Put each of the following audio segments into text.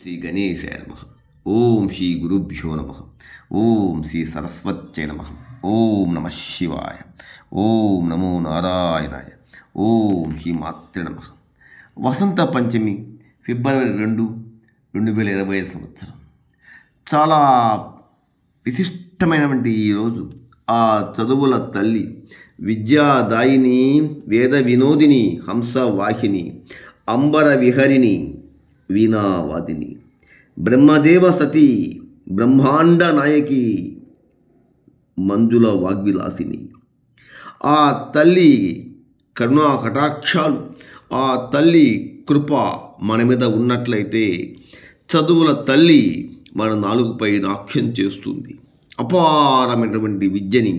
శ్రీ గణేశాయ నమ. ఓం శ్రీ గురుభ్యో నమ. ఓం శ్రీ సరస్వత్యై నమ. ఓం నమ శివాయ. ఓం నమో నారాయణాయ. ఓం శ్రీ మాత్రే నమ. వసంత పంచమి ఫిబ్రవరి 2, 2025 సంవత్సరం. చాలా విశిష్టమైనటువంటి ఈరోజు ఆ చదువుల తల్లి, విద్యాదాయిని, వేద వినోదిని, హంసవాహిని, అంబర విహరిణి, వీణావాదిని, బ్రహ్మదేవ సతి, బ్రహ్మాండ నాయకి, మంజుల వాగ్విలాసిని, ఆ తల్లి కరుణా కటాక్షాలు, ఆ తల్లి కృప మన మీద ఉన్నట్లయితే చదువుల తల్లి మన నాలుగుపై నాట్యం చేస్తుంది. అపారమైనటువంటి విద్యని,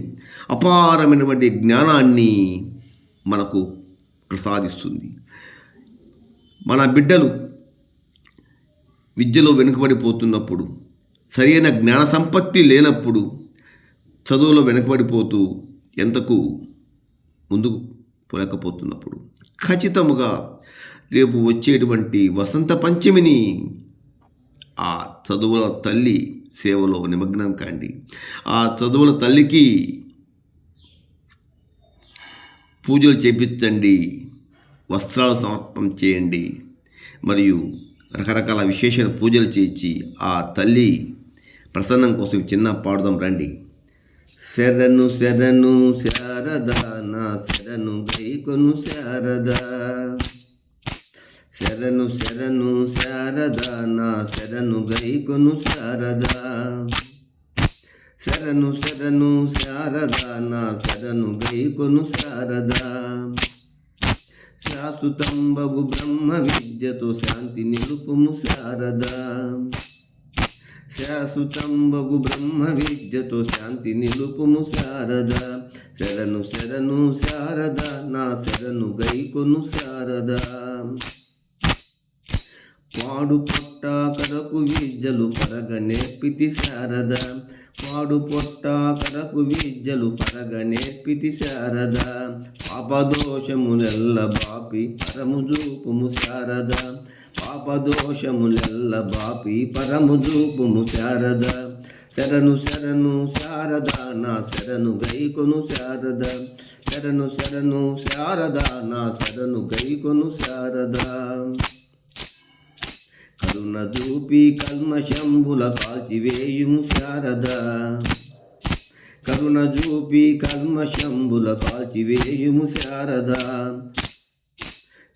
అపారమైనటువంటి జ్ఞానాన్ని మనకు ప్రసాదిస్తుంది. మన బిడ్డలు విద్యలో వెనుకబడిపోతున్నప్పుడు, సరైన జ్ఞాన సంపత్తి లేనప్పుడు, చదువులో వెనుకబడిపోతూ ఎంతకు ముందుకు పోలేకపోతున్నప్పుడు, ఖచ్చితముగా రేపు వచ్చేటువంటి వసంత పంచమిని ఆ చదువుల తల్లి సేవలో నిమగ్నం కాండి. ఆ చదువుల తల్లికి పూజలు చేపించండి, వస్త్రాలు సమర్పణ చేయండి, మరియు రకరకాల విశేషమైన పూజలు చేయించి ఆ తల్లి ప్రసన్నం కోసం చిన్న పాడుదాం రండి. శరణు శరణు శారద, నా శరణు గైకొను శారద. శరణు శరణు శారద, నా శరణు గైకొను శారద. శరణు శరణు శారద, నా శరణు గైకొను శారద. శాశ్వతంబగు బ్రహ్మ విద్యతో శాంతి నిలుపుము శారద. శాశ్వతంబగు బ్రహ్మ విద్యతో శాంతి నిలుపుము శారద. శరణు శరణు శారద, నా శరణు గైకొను శారద. పాడు పొట్ట కరకు విద్యలు పరగ నేర్పితి శారద. పాడు పొట్ట కరకు విద్యలు పరగ నేర్పితి శారద. పాపదోషములెల్ల బాపి పరము చూపుము శారద. పాపదోషములెల్ల బాపి పరము చూపుము శారద. శరణు శరణు శారద, నా శరణు గైకొను శారద. శరణు శరణు శారద, నా శరణు గైకొను శారద. కరుణ చూపి కల్మషంబుల కాల్చివేయుము శారద. కరుణ చూపి కల్మషంబుల కాల్చివేయుము శారద.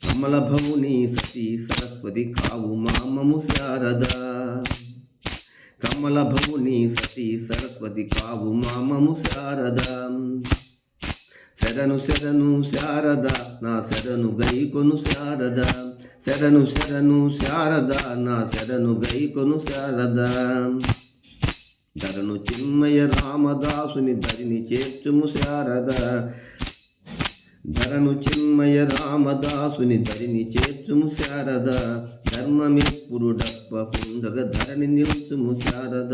కమల భవుని సతీ సరస్వతి కావు మామము శారద. కమల భవుని సతీ సరస్వతి కావు మామము శారద. శరణు శరణు శారద, నా శరణు గైకొను శారద. శరణు శరణు శారద, నా శరణు గైకొను శారద. ధరను చిన్మయ రామదాసుని ధరిని చేర్చుము శారద. ధరను చిన్మయ రామదాసుని ధరిని చేర్చుము శారద. ధర్మమెప్పుడు దప్పకుండగ ధరణి నిలుచుము శారద.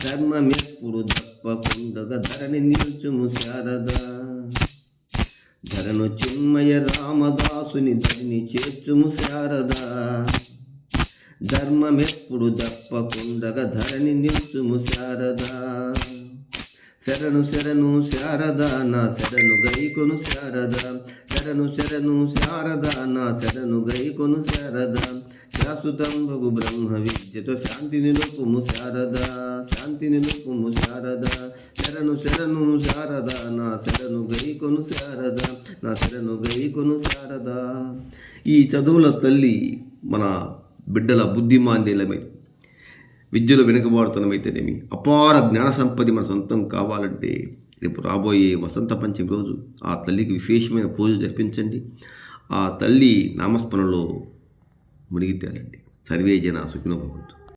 ధర్మమెప్పుడు దప్పకుండగ ధరణి నిలుచుము శారద. ధరను చిన్మయ రామదాసుని ధరిని చేర్చుము శారద. ధర్మమెప్పుడు దప్పకుండగ ధరణి నిలుచుము శారద. శరణు శరణు శారద, నా శరణు గైకొను శారద. శరణు శరణు శారద, నా శరణు గైకొను శారద. శాశ్వతంబగు బ్రహ్మ విద్యతో శాంతి నిలుపుము శారద. శాంతి నిలుపుము శారద. శరణు శరణు శారద, నా శరణు గైకొను శారద. నా శరణు గైకొను శారద. ఈ చదువుల తల్లి మన బిడ్డల బుద్ధిమాంద్యలమై, విద్యలో వెనుకబాటుతనమైతేనేమి, అపార జ్ఞాన సంపత్తి మన సొంతం కావాలంటే రేపు రాబోయే వసంత పంచమి రోజు ఆ తల్లికి విశేషమైన పూజ జరిపించండి. ఆ తల్లి నామస్మరణలో మునిగి తేలండి. సర్వే జన సుఖినో భవంతు.